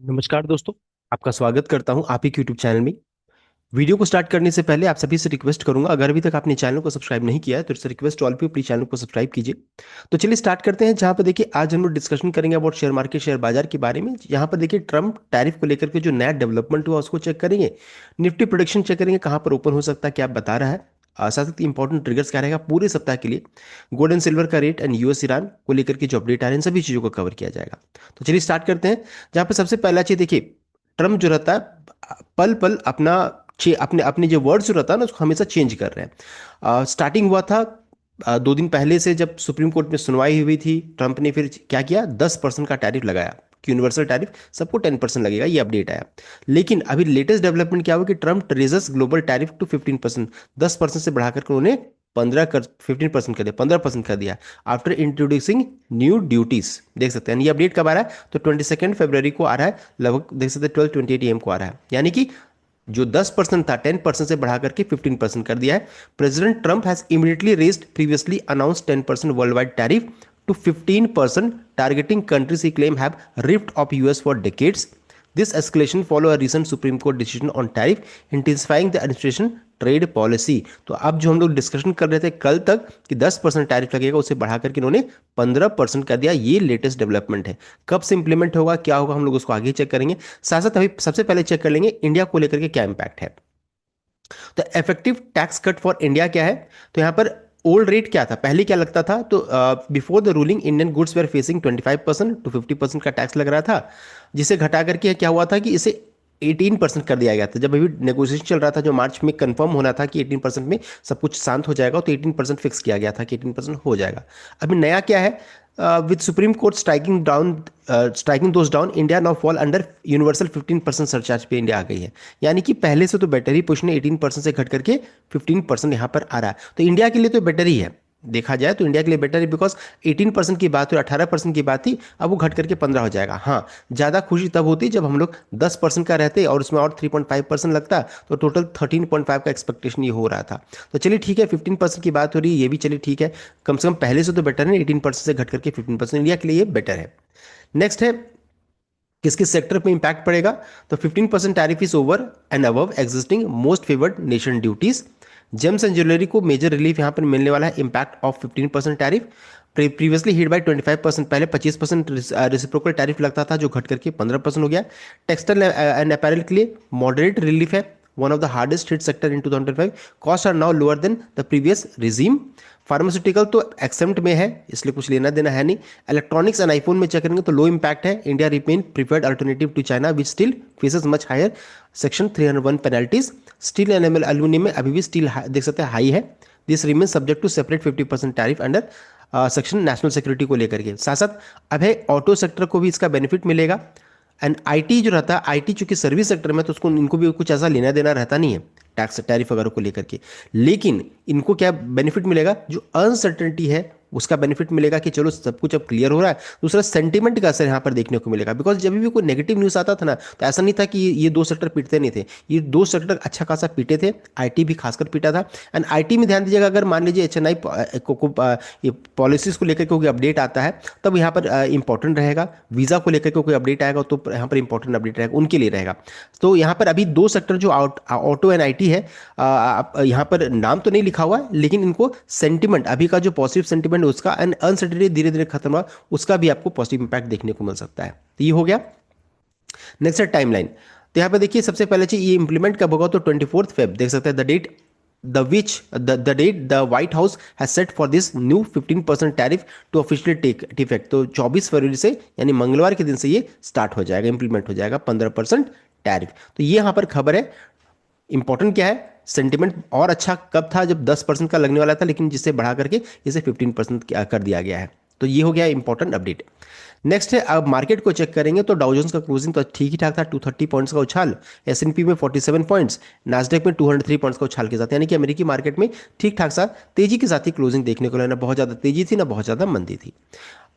नमस्कार दोस्तों। आपका स्वागत करता हूं आप ही के यूट्यूब चैनल में। वीडियो को स्टार्ट करने से पहले आप सभी से रिक्वेस्ट करूंगा, अगर अभी तक आपने चैनल को सब्सक्राइब नहीं किया है तो इट्स रिक्वेस्ट ऑल पे प्लीज चैनल को सब्सक्राइब कीजिए। तो चलिए स्टार्ट करते हैं। जहां पर देखिए आज हम लोग डिस्कशन करेंगे अबाउट शेयर मार्केट, शेयर बाजार के बारे में। यहाँ पर देखिए ट्रम्प टैरिफ को लेकर के जो नया डेवलपमेंट हुआ उसको चेक करेंगे। निफ्टी प्रोडक्शन चेक करेंगे, कहाँ पर ओपन हो सकता है, क्या बता रहा है। साथ ही इंपॉर्टेंट ट्रिगर्स क्या रहेगा पूरे सप्ताह के लिए। गोल्ड एंड सिल्वर का रेट एंड यूएस ईरान को लेकर के जो अपडेट आ रहे हैं, इन सभी चीजों को कवर किया जाएगा। तो चलिए स्टार्ट करते हैं। जहां पर सबसे पहला चीज देखिए, ट्रम्प जो रहता है पल पल अपना अपने अपने जो वर्ड्स जो रहता है ना उसको हमेशा चेंज कर रहे हैं। स्टार्टिंग हुआ था 2 दिन पहले से, जब सुप्रीम कोर्ट में सुनवाई हुई थी। ट्रंप ने फिर क्या किया, 10% का टैरिफ लगाया कि यूनिवर्सल टैरिफ सबको 10% लगेगा, ये अपडेट आया। लेकिन अभी लेटेस्ट डेवलपमेंट क्या हुआ कि Trump raises global tariff to 15%। 10% से बढ़ाकर उन्होंने 15% कर दिया, 15% कर दिया आफ्टर इंट्रोड्यूसिंग न्यू ड्यूटीज। देख सकते हैं ये अपडेट कब आ रहा है, तो 22 फरवरी को आ रहा है, लगभग देख सकते हैं 12:28 AM को आ रहा है। यानी कि जो 10% था 10% से बढ़ा करके 15% कर दिया है। President Trump has immediately raised previously announced 10% world wide tariff to 15%, targeting countries he claim have ripped off US for decades. This escalation follow a recent supreme court decision on tariff intensifying the administration trade policy. तो अब जो हम लोग discussion कर रहे थे कल तक कि 10% टैरिफ लगेगा, उसे बढ़ा करके इन्होंने 15% कर दिया। ये लेटेस्ट डेवलपमेंट है। कब से इंप्लीमेंट होगा, क्या होगा, हम लोग उसको आगे चेक करेंगे। साथ साथ अभी सबसे पहले चेक कर लेंगे इंडिया को लेकर के क्या इंपैक्ट है। तो effective tax cut for India क्या है, तो यहां पर ओल्ड रेट क्या था, पहले क्या लगता था, तो before the ruling Indian goods were facing 25% to 50% का टैक्स लग रहा था, जिसे घटा करके क्या हुआ था कि इसे 18% कर दिया गया था। जब अभी नेगोशिएशन चल रहा था, जो मार्च में कंफर्म होना था कि 18% में सब कुछ शांत हो जाएगा, तो 18% फिक्स किया गया था कि 18% हो जाएगा। अभी नया क्या है, with supreme court striking those down, India now fall under universal 15% surcharge पे इंडिया आ गई है। यानी कि पहले से तो बेटर ही, पुश ने 18% से घट करके 15% यहाँ पर आ रहा है। तो इंडिया के लिए तो बेटर ही है, देखा जाए तो इंडिया के लिए बेटर है, बिकॉज 18% की बात हुई, 18% की बात थी, अब वो घट करके 15 हो जाएगा। हाँ, ज़्यादा खुशी तब होती जब हम लोग 10% का रहते और उसमें और 3.5% लगता, तो टोटल 13.5 का एक्सपेक्टेशन ये हो रहा था। तो चलिए ठीक है, 15% की बात हो रही है, ये भी चलिए ठीक है, कम से कम पहले से तो बेटर है। 18% से घट करके 15%, इंडिया के लिए ये बेटर है। नेक्स्ट है किस किस सेक्टर पे इंपैक्ट पड़ेगा, तो 15% tariff is over and above existing most favoured nation duties. James and jewellery को मेजर रिलीफ यहां पर मिलने वाला है, impact of 15% tariff. Previously hit by 25%, पहले 25% रेसिप्रोकल टैरिफ लगता था, जो घट करके 15% हो गया। टेक्सटाइल एंड अपैरल के लिए मॉडरेट रिलीफ है, one of the hardest hit sector in 2005। Cost are now lower than the previous regime. Pharmaceutical तो एक्सेप्ट में है, इसलिए कुछ लेना देना है नहीं। इलेक्ट्रॉनिक्स एंड आईफोन में चेक करेंगे तो लो इंपैक्ट है। India remain preferred alternative to China which still faces much higher section 301 penalties. Steel and aluminium में अभी भी स्टील देख सकते हैं हाई है। This remain subject to separate 50% tariff under section national security को लेकर के। साथ साथ अब है ऑटो सेक्टर को भी इसका बेनिफिट मिलेगा। एंड आईटी जो रहता है, आईटी चूंकि सर्विस सेक्टर में, तो उसको इनको भी कुछ ऐसा लेना देना रहता नहीं है टैक्स टैरिफ वगैरह को लेकर के। लेकिन इनको क्या बेनिफिट मिलेगा, जो अनसर्टेनिटी है उसका बेनिफिट मिलेगा कि चलो सब कुछ अब क्लियर हो रहा है। दूसरा सेंटीमेंट का असर यहाँ पर देखने को मिलेगा, बिकॉज जब भी कोई नेगेटिव न्यूज़ आता था ना, तो ऐसा नहीं था कि ये दो सेक्टर पीटते नहीं थे, ये दो सेक्टर अच्छा खासा पीटे थे। आईटी भी खासकर पीटा था। एंड आईटी में ध्यान दीजिएगा, अगर मान लीजिए एचएनआई ये पॉलिसीज को लेकर के कोई अपडेट आता है, तब यहाँ पर इंपॉर्टेंट रहेगा। वीज़ा को लेकर के कोई अपडेट आएगा तो यहाँ पर इंपॉर्टेंट अपडेट रहेगा, उनके लिए रहेगा। तो यहाँ पर अभी दो सेक्टर जो ऑटो एंड आईटी है, यहाँ पर नाम तो नहीं लिखा हुआ है, लेकिन इनको सेंटिमेंट अभी का जो पॉजिटिव सेंटिमेंट उसका एंड अनसर्टेनिटी धीरे धीरे खत्म हुआ, उसका भी आपको पॉजिटिव इंपैक्ट देखने को मिल सकता है। तो ये हो गया। नेक्स्ट है टाइमलाइन। तो यहाँ पे देखिए सबसे पहले चीज, ये इंप्लीमेंट कब होगा, तो 24 फेब देख सकते हैं the date the date the White House has set for this new 15% tariff to officially take effect. तो 24 फरवरी से यानी मंगलवार के दिन से ये स्टार्ट हो जाएगा, इंप्लीमेंट हो जाएगा 15% टैरिफ। तो ये यहाँ पर खबर है। इंपॉर्टेंट क्या है, सेंटिमेंट और अच्छा कब था, जब 10% का लगने वाला था, लेकिन जिससे बढ़ा करके इसे 15% कर दिया गया है। तो ये हो गया इंपॉर्टेंट अपडेट। नेक्स्ट है, अब मार्केट को चेक करेंगे तो डाउजोन्स का क्लोजिंग तो ठीक ही ठाक था, 230 पॉइंट्स का उछाल। एसएनपी में 47 पॉइंट्स, नास्डेक में 203 पॉइंट्स का उछाल के साथ, यानी कि अमेरिकी मार्केट में ठीक ठाक सा तेजी के साथ ही क्लोजिंग देखने को लेना, बहुत ज़्यादा तेजी थी ना बहुत ज़्यादा मंदी थी।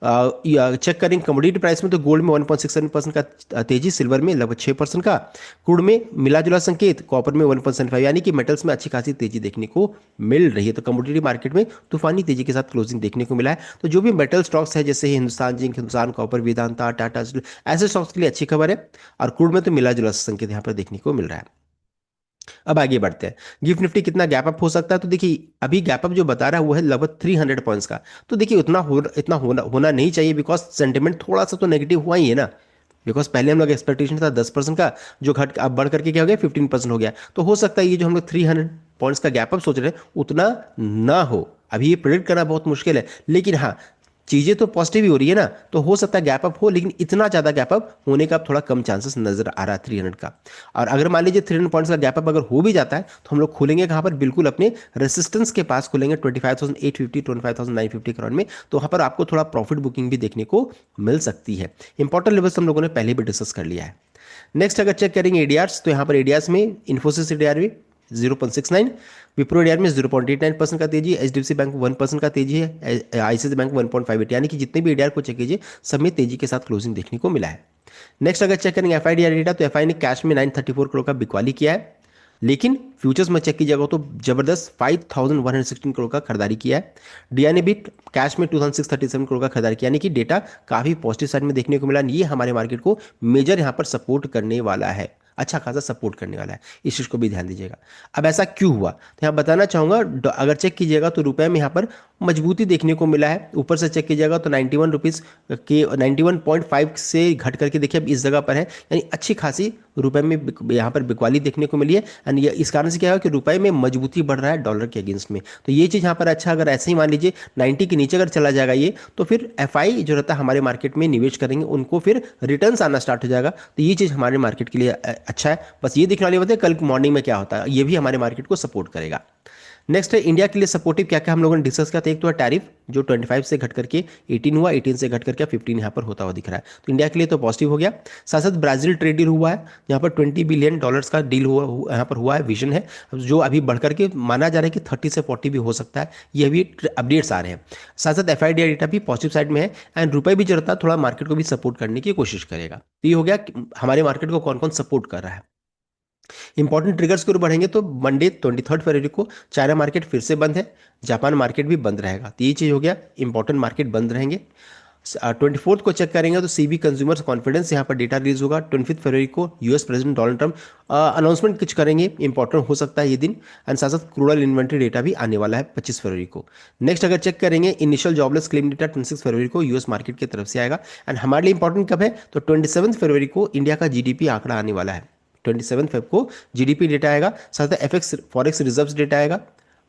चेक करेंगे कमोडिटी प्राइस में तो गोल्ड में 1.67% का तेजी, सिल्वर में लगभग 6% का, क्रूड में मिला जुला संकेत, कॉपर में 1.5, यानी कि मेटल्स में अच्छी खासी तेजी देखने को मिल रही है। तो कमोडिटी मार्केट में तूफानी तेजी के साथ क्लोजिंग देखने को मिला है। तो जो भी मेटल स्टॉक्स है जैसे Hindustan zinc, Hindustan copper, Vedanta, Tata steel, ऐसे स्टॉक्स के लिए अच्छी खबर है। और क्रूड में तो मिला जुला संकेत यहाँ पर देखने को मिल रहा है। अब आगे बढ़ते हैं, गिफ्ट निफ्टी कितना गैप अप हो सकता है। तो देखिए अभी गैप अप जो बता रहा है वो है लगभग 300 पॉइंट्स का। तो देखिए इतना होना नहीं चाहिए, बिकॉज सेंटिमेंट थोड़ा सा तो नेगेटिव हुआ ही है ना। बिकॉज पहले हम लोग एक्सपेक्टेशन था 10% का, जो घट अब बढ़ करके क्या हो गया 15% हो गया। तो हो सकता है ये जो हम लोग 300 पॉइंट्स का गैप अप सोच रहे हैं उतना ना हो। अभी ये प्रेडिक्ट करना बहुत मुश्किल है, लेकिन हाँ चीजें तो पॉजिटिव ही हो रही है ना। तो हो सकता है गैप अप हो, लेकिन इतना ज्यादा गैप अप होने का अब थोड़ा कम चांसेस नजर आ रहा है 300 का। और अगर मान लीजिए 300 पॉइंट्स का गैप अप अगर हो भी जाता है तो हम लोग खोलेंगे कहाँ पर, बिल्कुल अपने रेसिस्टेंस के पास खोलेंगे 25,850 25,950 के राउंड में। तो वहां पर आपको थोड़ा प्रॉफिट बुकिंग भी देखने को मिल सकती है। इंपॉर्टेंट लेवल्स हम लोगों ने पहले भी डिस्कस कर लिया है। नेक्स्ट अगर चेक करेंगे एडीआर्स, तो यहाँ पर एडीआर्स में इन्फोसिस एडीआर में 0.69, विप्रो एडीआर में 0.89% का तेजी, एचडीएफसी बैंक 1% का तेजी है, आईसीआईसी बैंक 1.58, यानी कि जितने भी एडीआर को चेक कीजिए सब में तेजी के साथ क्लोजिंग देखने को मिला है। नेक्स्ट अगर चेक करेंगे एफआई डेटा, तो एफआई ने कैश में 934 करोड़ का बिकवाली किया है, लेकिन फ्यूचर्स में चेक कीजिएगा तो जबरदस्त 5116 करोड़ का खरीदारी किया है। डीआई ने भी कैश में 2637 करोड़ का खरीदारी किया, यानी कि डेटा काफी पॉजिटिव साइड में देखने को मिला। ये हमारे मार्केट को मेजर यहाँ पर सपोर्ट करने वाला है, अच्छा खासा सपोर्ट करने वाला है, इस चीज को भी ध्यान दीजिएगा। अब ऐसा क्यों हुआ तो यहाँ बताना चाहूंगा, अगर चेक कीजिएगा तो रुपए में यहाँ पर मजबूती देखने को मिला है। ऊपर से चेक कीजिएगा तो 91 रुपीज के 91.5 से घट करके देखिए अब इस जगह पर है, यानी अच्छी खासी रुपए में यहाँ पर बिकवाली देखने को मिली है। एंड ये इस कारण से क्या है कि रुपए में मजबूती बढ़ रहा है डॉलर के अगेंस्ट में। तो ये चीज़ यहाँ पर अच्छा, अगर ऐसे ही मान लीजिए 90 के नीचे अगर चला जाएगा ये, तो फिर एफआई जो रहता है हमारे मार्केट में निवेश करेंगे उनको फिर रिटर्न्स आना स्टार्ट हो जाएगा। तो ये चीज़ हमारे मार्केट के लिए अच्छा है। बस ये देखने वाली बात है कल मॉर्निंग में क्या होता है, ये भी हमारे मार्केट को सपोर्ट करेगा। नेक्स्ट है इंडिया के लिए सपोर्टिव क्या क्या हम लोगों ने डिस्कस किया था। एक तो है टैरिफ जो 25 से घट करके 18 हुआ, 18 से घट करके 15 यहाँ पर होता हुआ दिख रहा है, तो इंडिया के लिए तो पॉजिटिव हो गया। साथ साथ ब्राजील ट्रेड डील हुआ है, यहाँ पर $20 बिलियन का डील यहाँ पर हुआ है, विजन है जो अभी बढ़ करके माना जा रहा है कि 30 से 40 भी हो सकता है। ये अभी अपडेट्स आ रहे हैं। साथ साथ एफआईडी डेटा भी पॉजिटिव साइड में है, एंड रुपए भी जो रहता है थोड़ा मार्केट को भी सपोर्ट करने की कोशिश करेगा। तो ये हो गया हमारे मार्केट को कौन कौन सपोर्ट कर रहा है। इंपॉर्टेंट ट्रिगर्स की ओर बढ़ेंगे तो मंडे 23 फरवरी को चाइना मार्केट फिर से बंद है, जापान मार्केट भी बंद रहेगा। तो ये चीज़ हो गया, इंपॉर्टेंट मार्केट बंद रहेंगे। 24 को चेक करेंगे तो सीबी कंज्यूमर्स कॉन्फिडेंस यहाँ पर डेटा रिलीज होगा। 25 फरवरी को US president Donald Trump announcement कुछ करेंगे, इंपॉर्टेंट हो सकता है ये दिन। एंड साथ साथ क्रूडल इन्वेंट्री डेटा भी आने वाला है 25 फरवरी को। नेक्स्ट अगर चेक करेंगे इनिशियल जॉबलेस क्लेम डेटा 26 फरवरी को यूएस मार्केट की तरफ से आएगा। एंड हमारे लिए इंपॉर्टेंट कब है तो 27 फरवरी को इंडिया का जीडीपी आंकड़ा आने वाला है। 27 फेब को जीडीपी डेटा आएगा, साथ ही एफएक्स फॉरेक्स रिजर्व्स डेटा आएगा,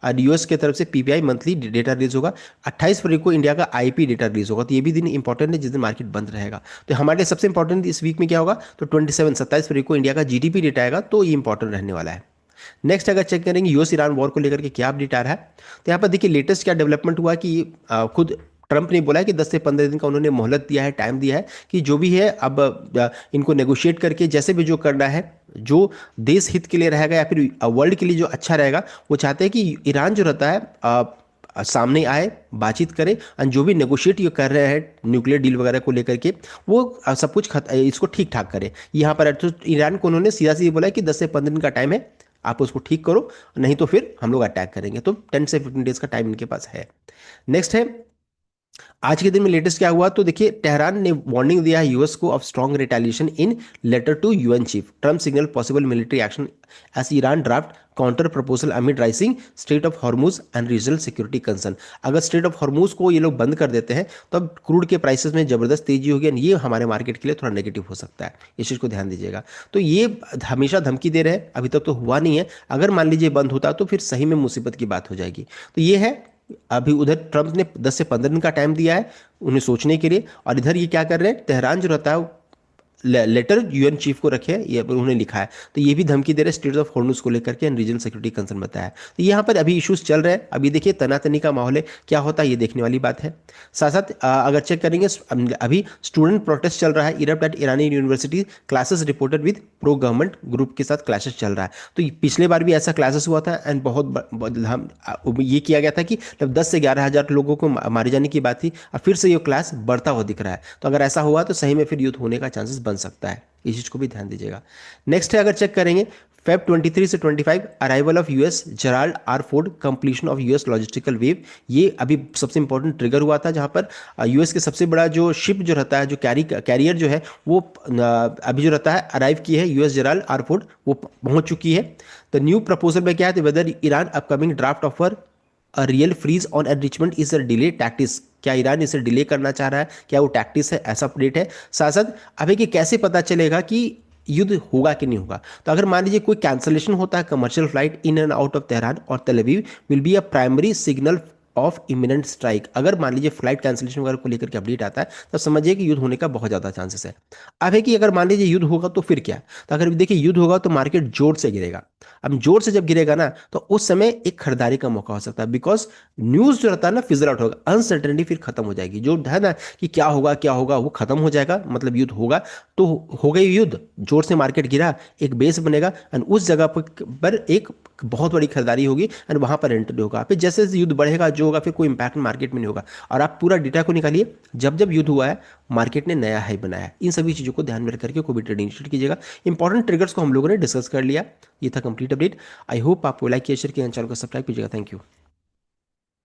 और यूएस की तरफ से पीपीआई मंथली डेटा रिलीज होगा। 28 फरवरी को इंडिया का आईपी डेटा रिलीज होगा। तो ये भी दिन इंपॉर्टेंट है जिस दिन मार्केट बंद रहेगा। तो हमारे लिए सबसे इंपॉर्टेंट इस वीक में क्या होगा तो 27 फरवरी को इंडिया का जीडीपी डेटा आएगा, तो ये इंपॉर्टेंट रहने वाला है। नेक्स्ट अगर चेक करेंगे यूएस ईरान वॉर को लेकर के क्या अपडेट आ रहा है, तो यहाँ पर देखिए लेटेस्ट क्या डेवलपमेंट हुआ कि खुद ट्रंप ने बोला है कि 10 से 15 दिन का उन्होंने मोहलत दिया है, टाइम दिया है कि जो भी है अब इनको नेगोशिएट करके जैसे भी जो करना है, जो देश हित के लिए रहेगा या फिर वर्ल्ड के लिए जो अच्छा रहेगा, वो चाहते हैं कि ईरान जो रहता है सामने आए, बातचीत करे, और जो भी नेगोशिएट ये कर रहे हैं न्यूक्लियर डील वगैरह को लेकर के वो सब कुछ इसको ठीक ठाक करे। यहाँ पर तो ईरान को उन्होंने सीधा सीधा बोला है कि 10 से 15 दिन का टाइम है, आप उसको ठीक करो, नहीं तो फिर हम लोग अटैक करेंगे। तो 10 से 15 डेज का टाइम इनके पास है। नेक्स्ट है आज के दिन में लेटेस्ट क्या हुआ, तो देखिए तेहरान ने वार्निंग दिया है यूएस को of strong retaliation in letter to UN chief. Trump signal possible military action as Iran draft counter proposal amid rising state of Hormuz and regional security concern. अगर state of Hormuz को ये लोग बंद कर देते हैं तो अब क्रूड के प्राइसेस में जबरदस्त तेजी होगी, और ये हमारे मार्केट के लिए थोड़ा नेगेटिव हो सकता है, इस चीज़ को ध्यान दीजिएगा। तो ये हमेशा धमकी दे रहे हैं, अभी तक तो हुआ नहीं है, अगर मान लीजिए बंद होता तो फिर सही में मुसीबत की बात हो जाएगी। तो ये है, अभी उधर ट्रंप ने 10 से 15 दिन का टाइम दिया है उन्हें सोचने के लिए, और इधर ये क्या कर रहे हैं तेहरान जो रहता है लेटर यूएन चीफ को रखे हैं, ये उन्होंने लिखा है। तो ये भी धमकी दे रहे हैं स्टेट्स ऑफ हॉर्मुज को लेकर के एंड रीजनल सिक्योरिटी कंसर्न बताया है। तो यहाँ पर अभी इश्यूज चल रहे हैं, अभी देखिए तनातनी का माहौल है, क्या होता है ये देखने वाली बात है। साथ साथ अगर चेक करेंगे अभी स्टूडेंट प्रोटेस्ट चल रहा है, इरब एट ईरानी university classes reported with pro government group के साथ क्लैशेस चल रहा है। तो पिछले बार भी ऐसा क्लासेस हुआ था एंड ये किया गया था कि जब 10 से 11 हज़ार लोगों को मारे जाने की बात थी, अब फिर से ये क्लास बढ़ता हुआ दिख रहा है। तो अगर ऐसा हुआ तो सही में फिर युद्ध होने का चांसेस बन सकता है, इस चीज को भी ध्यान दीजिएगा। नेक्स्ट है, अगर चेक करेंगे फेब 23 से 25 arrival of US Gerald R Ford completion of US logistical wave, ये अभी सबसे इंपॉर्टेंट ट्रिगर हुआ था, जहां पर यूएस के सबसे बड़ा जो शिप जो रहता है, जो कैरियर जो है वो अभी जो रहता है अराइव की है यूएस जेराल्ड आर फोर्ड, वो पहुंच चुकी है। तो न्यू प्रपोजल में क्या है, whether Iran upcoming draft offer a real freeze on enrichment is a delay tactics, क्या ईरान इसे डिले करना चाह रहा है, क्या वो टैक्टिस है, ऐसा अपडेट है। साथ साथ अभी कि कैसे पता चलेगा कि युद्ध होगा कि नहीं होगा। तो अगर मान लीजिए कोई कैंसलेशन होता है commercial flight in and out of Tehran और Tel Aviv will be a primary signal of imminent strike, अगर मान लीजिए फ्लाइट कैंसिलेशन वगैरह को लेकर के अपडेट आता है तो समझिए कि युद्ध होने का बहुत ज़्यादा चांसेस है। अब है कि अगर मान लीजिए युद्ध होगा तो फिर क्या, तो अगर देखिए युद्ध होगा तो मार्केट जोर से गिरेगा। अब जोर से जब गिरेगा ना तो उस समय एक खरीदारी का मौका हो सकता है, बिकॉज न्यूज़ जो रहता है ना फिजल आउट होगा, अनसर्टेनिटी फिर खत्म हो जाएगी, जो है ना कि क्या होगा वो खत्म हो जाएगा, मतलब युद्ध होगा तो हो गई युद्ध, जोर से मार्केट गिरा, एक बेस बनेगा एंड उस जगह पर एक बहुत बड़ी खरीदारी होगी एंड वहां पर एंट्री होगा। फिर जैसे जैसे युद्ध बढ़ेगा जो होगा फिर कोई इंपैक्ट मार्केट में नहीं होगा। और आप पूरा डेटा को निकालिए, जब जब युद्ध हुआ है मार्केट ने नया हाई बनाया है। इन सभी चीज़ों को ध्यान में रख करके कोई भी ट्रेडिंग इनिशिएट कीजिएगा। इंपॉर्टेंट ट्रिगर्स को हम लोगों ने डिस्कस कर लिया, ये था कंप्लीट अपडेट। आई होप आपको लाइक किया, शेयर किया, चैनल को सब्सक्राइब कीजिएगा। Thank you.